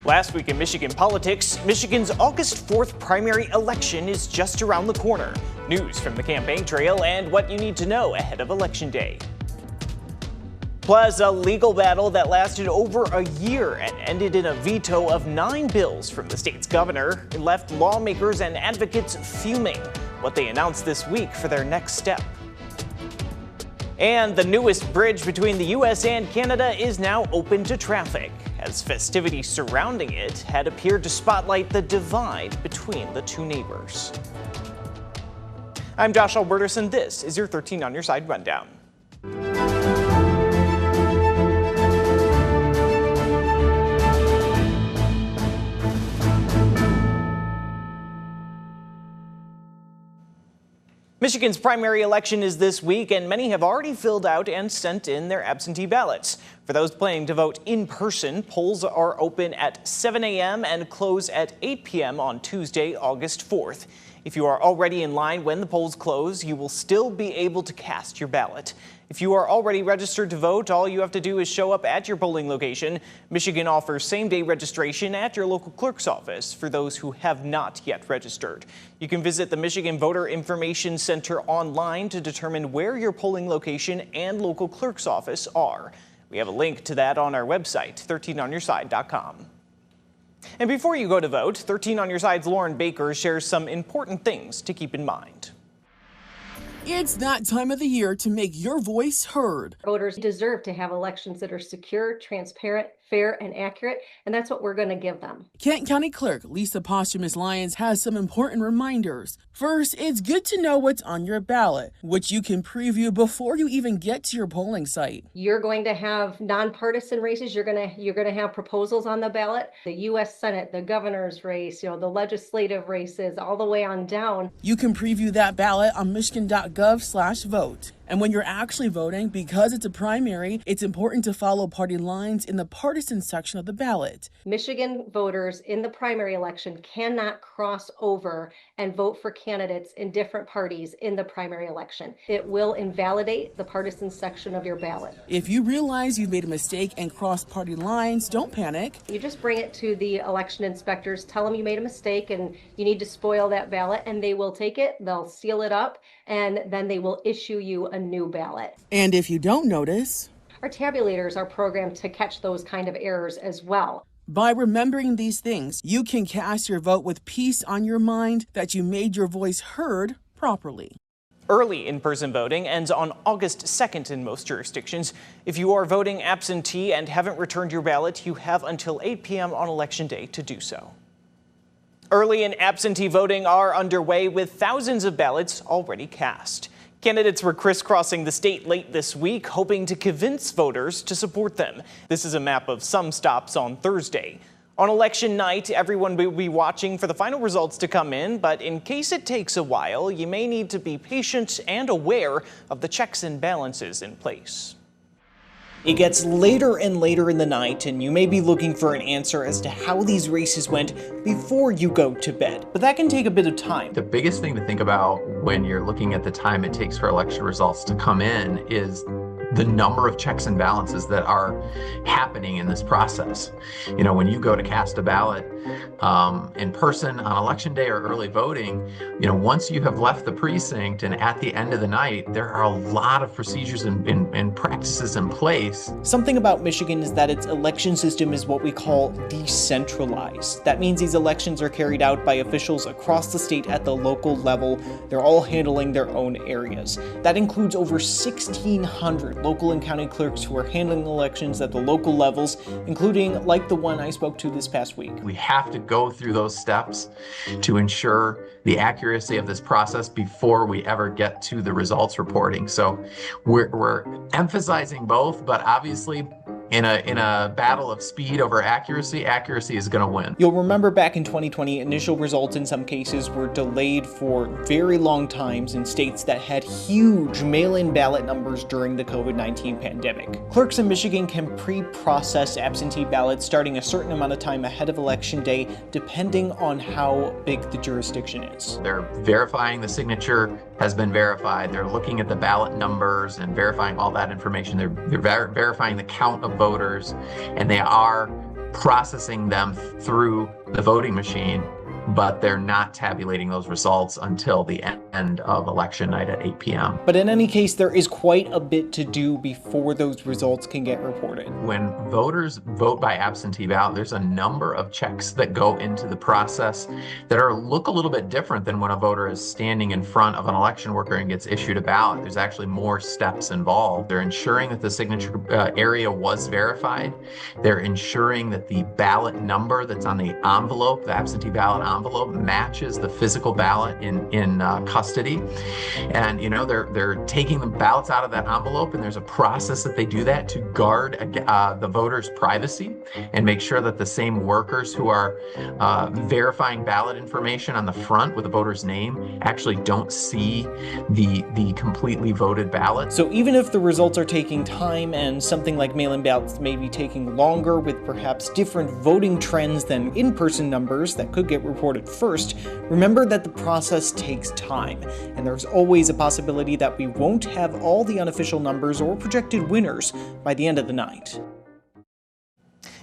Last week in Michigan politics, Michigan's August 4th primary election is just around the corner. News from the campaign trail and what you need to know ahead of Election Day. Plus, a legal battle that lasted over a year and ended in a veto of 9 bills from the state's governor left lawmakers and advocates fuming. What they announced this week for their next step. And the newest bridge between the U.S. and Canada is now open to traffic, as festivities surrounding it had appeared to spotlight the divide between the two neighbors. I'm Josh Alburtus, and this is your 13 on Your Side rundown. Michigan's primary election is this week, and many have already filled out and sent in their absentee ballots. For those planning to vote in person, polls are open at 7 a.m. and close at 8 p.m. on Tuesday, August 4th. If you are already in line when the polls close, you will still be able to cast your ballot. If you are already registered to vote, all you have to do is show up at your polling location. Michigan offers same-day registration at your local clerk's office for those who have not yet registered. You can visit the Michigan Voter Information Center online to determine where your polling location and local clerk's office are. We have a link to that on our website, 13onyourside.com. And before you go to vote, 13 on Your Side's Lauren Baker shares some important things to keep in mind. It's that time of the year to make your voice heard. Voters deserve to have elections that are secure, transparent, fair, and accurate, and that's what we're going to give them. Kent County Clerk Lisa Posthumous-Lyons has some important reminders. First, it's good to know what's on your ballot, which you can preview before you even get to your polling site. You're going to have nonpartisan races. You're going to have proposals on the ballot. The U.S. Senate, the governor's race, the legislative races, all the way on down. You can preview that ballot on michigan.gov/vote. And when you're actually voting, because it's a primary, it's important to follow party lines in the partisan section of the ballot. Michigan voters in the primary election cannot cross over and vote for candidates in different parties in the primary election. It will invalidate the partisan section of your ballot. If you realize you've made a mistake and crossed party lines, don't panic. You just bring it to the election inspectors, tell them you made a mistake and you need to spoil that ballot, and they will take it, they'll seal it up, and then they will issue you a new ballot. And if you don't notice, our tabulators are programmed to catch those kind of errors as well. By remembering these things, you can cast your vote with peace on your mind that you made your voice heard properly. Early in-person voting ends on August 2nd in most jurisdictions. If you are voting absentee and haven't returned your ballot, you have until 8 p.m. on Election Day to do so. Early and absentee voting are underway with thousands of ballots already cast. Candidates were crisscrossing the state late this week, hoping to convince voters to support them. This is a map of some stops on Thursday. On election night, everyone will be watching for the final results to come in, but in case it takes a while, you may need to be patient and aware of the checks and balances in place. It gets later and later in the night, and you may be looking for an answer as to how these races went before you go to bed. But that can take a bit of time. The biggest thing to think about when you're looking at the time it takes for election results to come in is the number of checks and balances that are happening in this process. When you go to cast a ballot in person on election day or early voting, once you have left the precinct and at the end of the night, there are a lot of procedures and practices in place. Something about Michigan is that its election system is what we call decentralized. That means these elections are carried out by officials across the state at the local level. They're all handling their own areas. That includes over 1,600 local and county clerks who are handling elections at the local levels, including like the one I spoke to this past week. We have to go through those steps to ensure the accuracy of this process before we ever get to the results reporting. So we're emphasizing both, but obviously in a battle of speed over accuracy, accuracy is going to win. You'll remember back in 2020, initial results in some cases were delayed for very long times in states that had huge mail-in ballot numbers during the COVID-19 pandemic. Clerks in Michigan can pre-process absentee ballots starting a certain amount of time ahead of Election Day, depending on how big the jurisdiction is. They're verifying the signature has been verified. They're looking at the ballot numbers and verifying all that information. They're verifying the count of voters, and they are processing them through the voting machine, but they're not tabulating those results until the end of election night at 8 p.m. But in any case, there is quite a bit to do before those results can get reported. When voters vote by absentee ballot, there's a number of checks that go into the process that look a little bit different than when a voter is standing in front of an election worker and gets issued a ballot. There's actually more steps involved. They're ensuring that the signature area was verified. They're ensuring that the ballot number that's on the envelope, the absentee ballot envelope, matches the physical ballot in custody. And they're taking the ballots out of that envelope, and there's a process that they do that to guard the voter's privacy and make sure that the same workers who are verifying ballot information on the front with the voter's name actually don't see the completely voted ballot. So even if the results are taking time and something like mail-in ballots may be taking longer with perhaps different voting trends than in-person numbers that could get reported first, remember that the process takes time, and there's always a possibility that we won't have all the unofficial numbers or projected winners by the end of the night.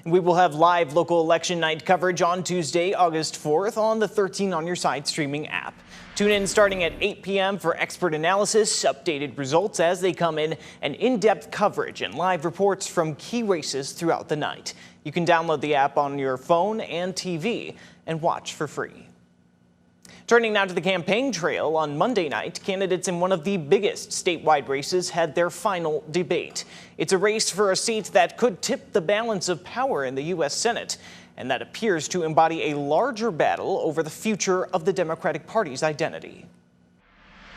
We will have live local election night coverage on Tuesday, August 4th on the 13 on Your Side streaming app. Tune in starting at 8 p.m. for expert analysis, updated results as they come in, and in-depth coverage and live reports from key races throughout the night. You can download the app on your phone and TV and watch for free. Turning now to the campaign trail, on Monday night, candidates in one of the biggest statewide races had their final debate. It's a race for a seat that could tip the balance of power in the U.S. Senate, and that appears to embody a larger battle over the future of the Democratic Party's identity.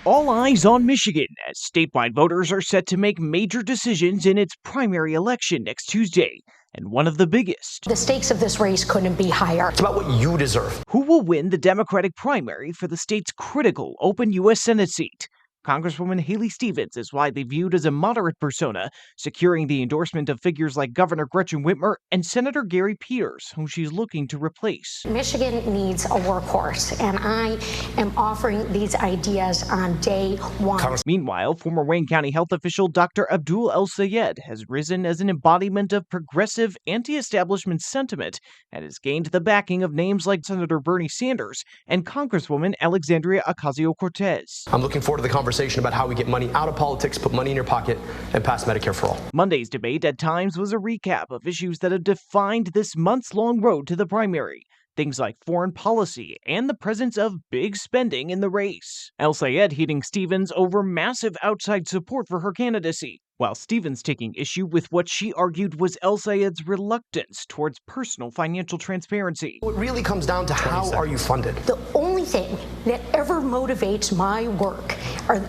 All eyes on Michigan as statewide voters are set to make major decisions in its primary election next Tuesday, and one of the biggest. The stakes of this race couldn't be higher. It's about what you deserve. Who will win the Democratic primary for the state's critical open U.S. Senate seat? Congresswoman Haley Stevens is widely viewed as a moderate persona, securing the endorsement of figures like Governor Gretchen Whitmer and Senator Gary Peters, whom she's looking to replace. Michigan needs a workhorse, and I am offering these ideas on day one. Meanwhile, former Wayne County health official Dr. Abdul El-Sayed has risen as an embodiment of progressive anti-establishment sentiment and has gained the backing of names like Senator Bernie Sanders and Congresswoman Alexandria Ocasio-Cortez. I'm looking forward to the conversation about how we get money out of politics, put money in your pocket, and pass Medicare for all. Monday's debate at times was a recap of issues that have defined this months-long road to the primary. Things like foreign policy and the presence of big spending in the race. El-Sayed heating Stevens over massive outside support for her candidacy, while Stevens taking issue with what she argued was El-Sayed's reluctance towards personal financial transparency. It really comes down to how are you funded? The only thing that ever motivates my work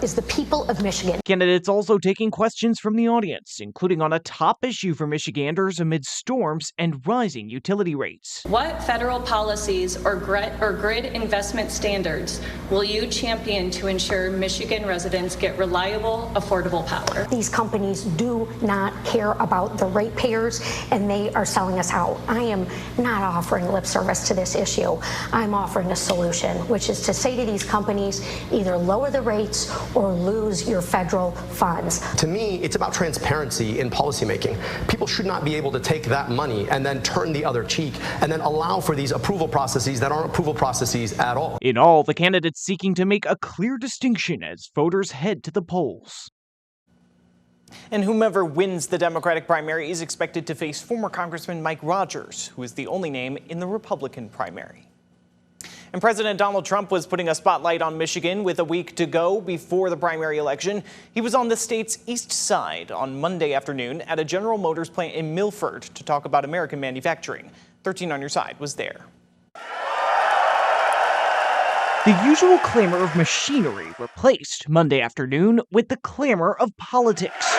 is the people of Michigan. Candidates also taking questions from the audience, including on a top issue for Michiganders amid storms and rising utility rates. What federal policies or grid investment standards will you champion to ensure Michigan residents get reliable, affordable power? These companies do not care about the ratepayers, and they are selling us out. I am not offering lip service to this issue. I'm offering a solution, which is to say to these companies, either lower the rates or lose your federal funds. To me, it's about transparency in policymaking. People should not be able to take that money and then turn the other cheek and then allow for these approval processes that aren't approval processes at all. In all, the candidates seeking to make a clear distinction as voters head to the polls. And whomever wins the Democratic primary is expected to face former Congressman Mike Rogers, who is the only name in the Republican primary. And President Donald Trump was putting a spotlight on Michigan with a week to go before the primary election. He was on the state's east side on Monday afternoon at a General Motors plant in Milford to talk about American manufacturing. 13 on Your Side was there. The usual clamor of machinery replaced Monday afternoon with the clamor of politics.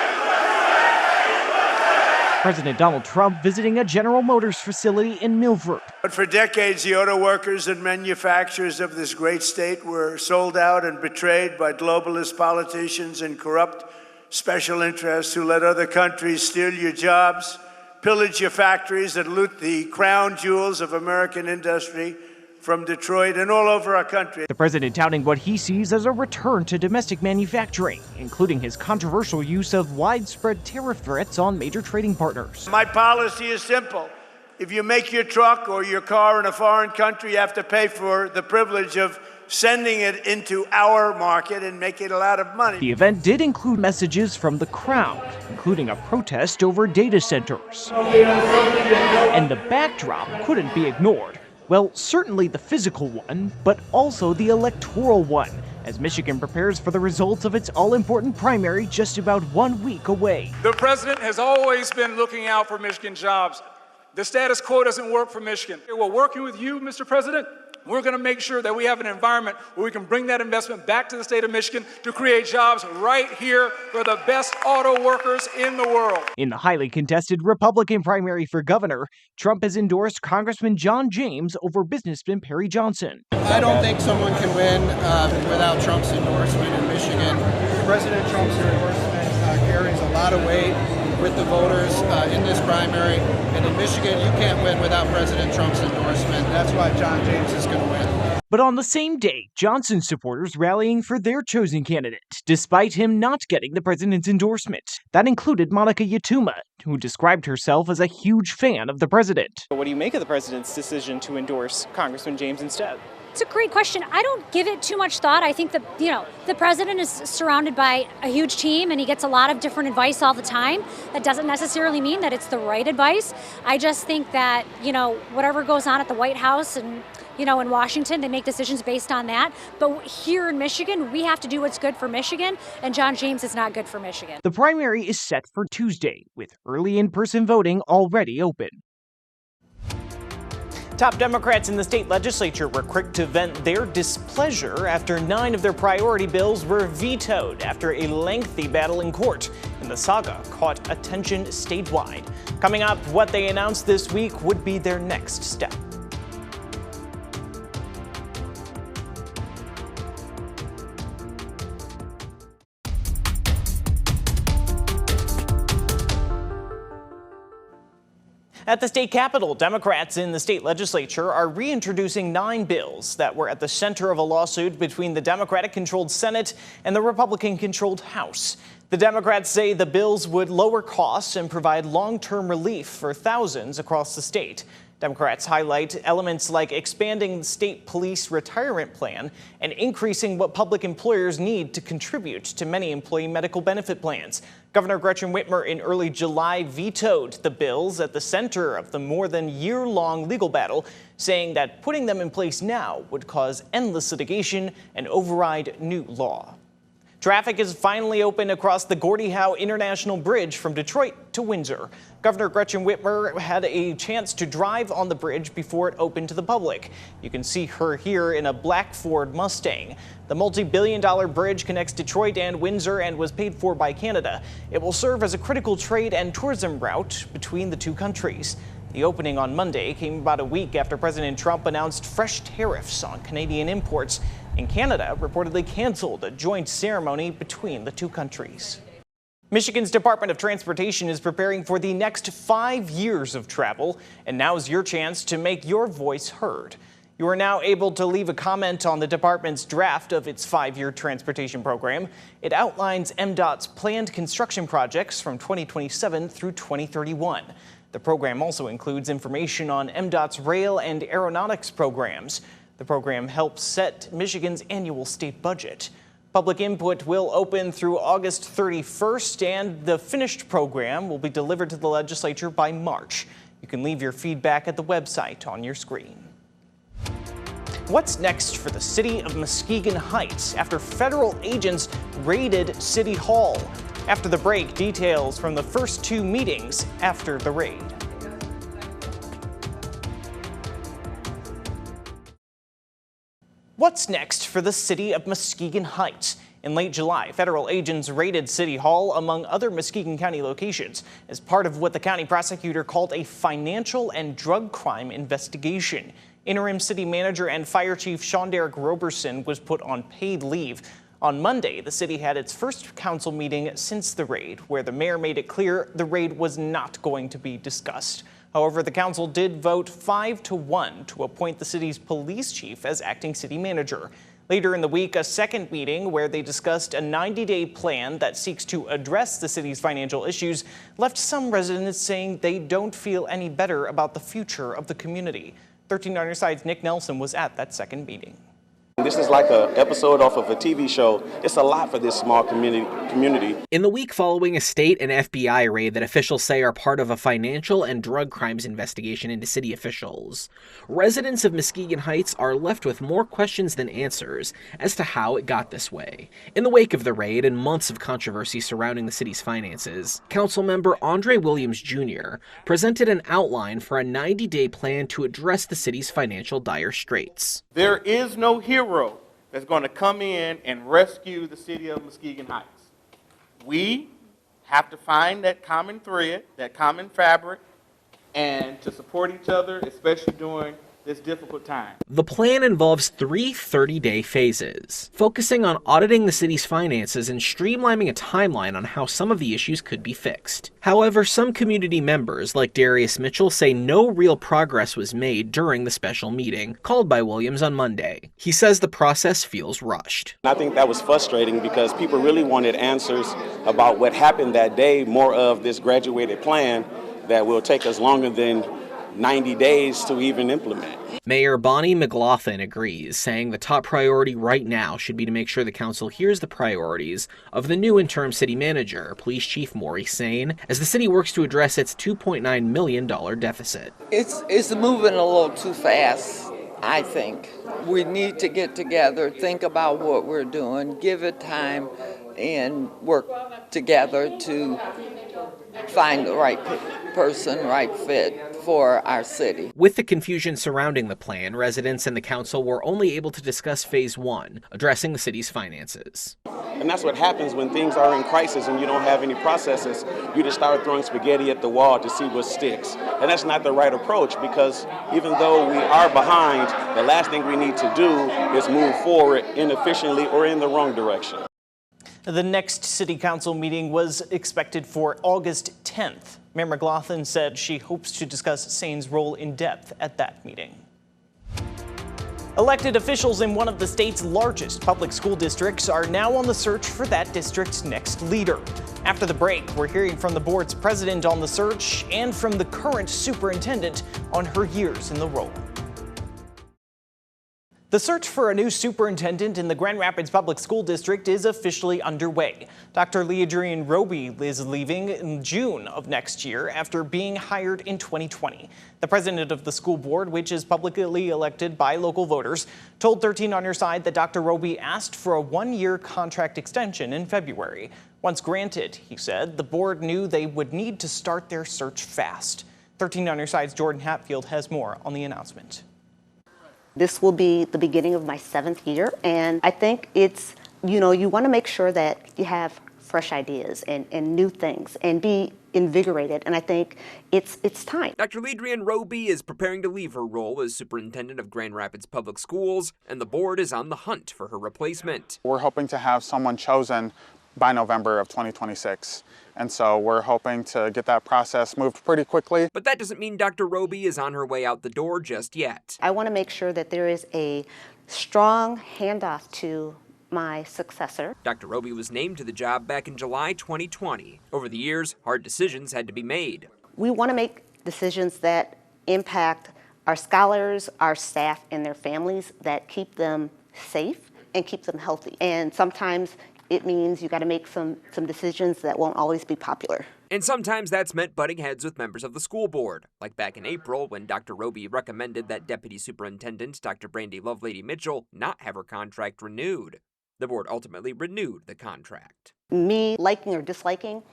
President Donald Trump visiting a General Motors facility in Milford. But for decades, the auto workers and manufacturers of this great state were sold out and betrayed by globalist politicians and corrupt special interests who let other countries steal your jobs, pillage your factories, and loot the crown jewels of American industry from Detroit and all over our country. The president touting what he sees as a return to domestic manufacturing, including his controversial use of widespread tariff threats on major trading partners. My policy is simple. If you make your truck or your car in a foreign country, you have to pay for the privilege of sending it into our market and making a lot of money. The event did include messages from the crowd, including a protest over data centers. And the backdrop couldn't be ignored. Well, certainly the physical one, but also the electoral one, as Michigan prepares for the results of its all-important primary just about 1 week away. The president has always been looking out for Michigan jobs. The status quo doesn't work for Michigan. We're working with you, Mr. President. We're going to make sure that we have an environment where we can bring that investment back to the state of Michigan to create jobs right here for the best auto workers in the world. In the highly contested Republican primary for governor, Trump has endorsed Congressman John James over businessman Perry Johnson. I don't think someone can win without Trump's endorsement in Michigan. President Trump's endorsement carries a lot of weight with the voters in this primary. And in Michigan, you can't win without President Trump's endorsement. That's why John James is going to win. But on the same day, Johnson supporters rallying for their chosen candidate, despite him not getting the president's endorsement. That included Monica Yatuma, who described herself as a huge fan of the president. What do you make of the president's decision to endorse Congressman James instead? It's a great question. I don't give it too much thought. I think that, the president is surrounded by a huge team and he gets a lot of different advice all the time. That doesn't necessarily mean that it's the right advice. I just think that, whatever goes on at the White House and, in Washington, they make decisions based on that. But here in Michigan, we have to do what's good for Michigan, and John James is not good for Michigan. The primary is set for Tuesday, with early in-person voting already open. Top Democrats in the state legislature were quick to vent their displeasure after 9 of their priority bills were vetoed after a lengthy battle in court. And the saga caught attention statewide. Coming up, what they announced this week would be their next step. At the state capitol, Democrats in the state legislature are reintroducing 9 bills that were at the center of a lawsuit between the Democratic-controlled Senate and the Republican-controlled House. The Democrats say the bills would lower costs and provide long-term relief for thousands across the state. Democrats highlight elements like expanding the state police retirement plan and increasing what public employers need to contribute to many employee medical benefit plans. Governor Gretchen Whitmer in early July vetoed the bills at the center of the more than year-long legal battle, saying that putting them in place now would cause endless litigation and override new law. Traffic is finally open across the Gordie Howe International Bridge from Detroit to Windsor. Governor Gretchen Whitmer had a chance to drive on the bridge before it opened to the public. You can see her here in a black Ford Mustang. The multi-billion-dollar bridge connects Detroit and Windsor and was paid for by Canada. It will serve as a critical trade and tourism route between the two countries. The opening on Monday came about a week after President Trump announced fresh tariffs on Canadian imports, and Canada reportedly canceled a joint ceremony between the two countries. Michigan's Department of Transportation is preparing for the next 5 years of travel, and now's your chance to make your voice heard. You are now able to leave a comment on the department's draft of its 5-year transportation program. It outlines MDOT's planned construction projects from 2027 through 2031. The program also includes information on MDOT's rail and aeronautics programs. The program helps set Michigan's annual state budget. Public input will open through August 31st, and the finished program will be delivered to the legislature by March. You can leave your feedback at the website on your screen. What's next for the city of Muskegon Heights after federal agents raided City Hall? After the break, details from the first 2 meetings after the raid. What's next for the city of Muskegon Heights? In late July, federal agents raided City Hall, among other Muskegon County locations, as part of what the county prosecutor called a financial and drug crime investigation. Interim city manager and fire chief Sean Derek Roberson was put on paid leave. On Monday, the city had its first council meeting since the raid, where the mayor made it clear the raid was not going to be discussed. However, the council did vote 5-1 to appoint the city's police chief as acting city manager. Later in the week, a second meeting where they discussed a 90-day plan that seeks to address the city's financial issues left some residents saying they don't feel any better about the future of the community. 13 on Your Side's Nick Nelson was at that second meeting. This is like an episode off of a TV show. It's a lot for this small community. In the week following a state and FBI raid that officials say are part of a financial and drug crimes investigation into city officials, residents of Muskegon Heights are left with more questions than answers as to how it got this way. In the wake of the raid and months of controversy surrounding the city's finances, Councilmember Andre Williams Jr. presented an outline for a 90-day plan to address the city's financial dire straits. There is no hero that's going to come in and rescue the city of Muskegon Heights. We have to find that common thread, that common fabric, and to support each other, especially during this difficult time. The plan involves 3 30-day phases, focusing on auditing the city's finances and streamlining a timeline on how some of the issues could be fixed. However, some community members, like Darius Mitchell, say no real progress was made during the special meeting called by Williams on Monday. He says the process feels rushed. I think that was frustrating because people really wanted answers about what happened that day, more of this graduated plan that will take us longer than 90 days to even implement. Mayor Bonnie McLaughlin agrees, saying the top priority right now should be to make sure the council hears the priorities of the new interim city manager, Police Chief Maury Sane, as the city works to address its $2.9 million deficit. It's moving a little too fast, I think. We need to get together, think about what we're doing, give it time, and work together to find the right person, right fit for our city. With the confusion surrounding the plan, residents and the council were only able to discuss Phase 1, addressing the city's finances. And that's what happens when things are in crisis and you don't have any processes. You just start throwing spaghetti at the wall to see what sticks. And that's not the right approach, because even though we are behind, the last thing we need to do is move forward inefficiently or in the wrong direction. The next city council meeting was expected for August 10th. Mayor McLaughlin said she hopes to discuss Sane's role in depth at that meeting. Elected officials in one of the state's largest public school districts are now on the search for that district's next leader. After the break, we're hearing from the board's president on the search and from the current superintendent on her years in the role. The search for a new superintendent in the Grand Rapids Public School District is officially underway. Dr. Leadrian Roby is leaving in June of next year after being hired in 2020. The president of the school board, which is publicly elected by local voters, told 13 on Your Side that Dr. Roby asked for a 1-year contract extension in February. Once granted, he said, the board knew they would need to start their search fast. 13 on Your Side's Jordan Hatfield has more on the announcement. This will be the beginning of my 7th year, and I think it's, you want to make sure that you have fresh ideas and new things and be invigorated, and I think it's time. Dr. Leadrian Roby is preparing to leave her role as superintendent of Grand Rapids Public Schools, and the board is on the hunt for her replacement. We're hoping to have someone chosen by November of 2026. And so we're hoping to get that process moved pretty quickly. But that doesn't mean Dr. Roby is on her way out the door just yet. I want to make sure that there is a strong handoff to my successor. Dr. Roby was named to the job back in July 2020. Over the years, hard decisions had to be made. We want to make decisions that impact our scholars, our staff, and their families, that keep them safe and keep them healthy. And sometimes it means you got to make some decisions that won't always be popular. And sometimes that's meant butting heads with members of the school board, like back in April when Dr. Roby recommended that Deputy Superintendent Dr. Brandy Lovelady Mitchell not have her contract renewed. The board ultimately renewed the contract. Me liking or disliking,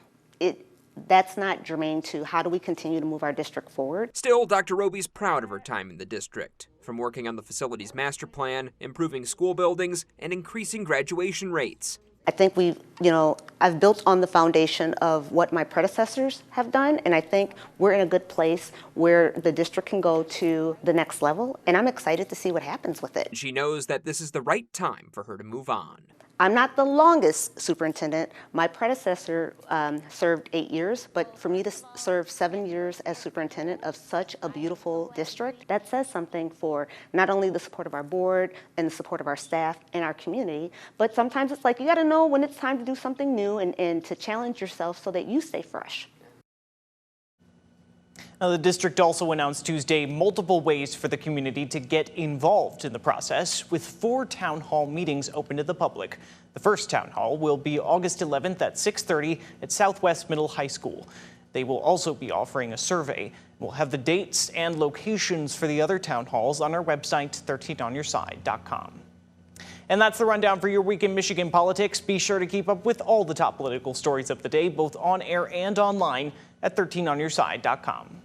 that's not germane to how do we continue to move our district forward. Still, Dr. Roby's proud of her time in the district, from working on the facilities master plan, improving school buildings, and increasing graduation rates. I think I've built on the foundation of what my predecessors have done, and I think we're in a good place where the district can go to the next level, and I'm excited to see what happens with it. She knows that this is the right time for her to move on. I'm not the longest superintendent. My predecessor served 8 years, but for me to serve 7 years as superintendent of such a beautiful district, that says something for not only the support of our board and the support of our staff and our community, but sometimes it's like you got to know when it's time to do something new and to challenge yourself so that you stay fresh. Now, the district also announced Tuesday multiple ways for the community to get involved in the process, with 4 town hall meetings open to the public. The first town hall will be August 11th at 6:30 at Southwest Middle High School. They will also be offering a survey. We'll have the dates and locations for the other town halls on our website, 13onyourside.com. And that's the rundown for your week in Michigan politics. Be sure to keep up with all the top political stories of the day, both on air and online at 13onyourside.com.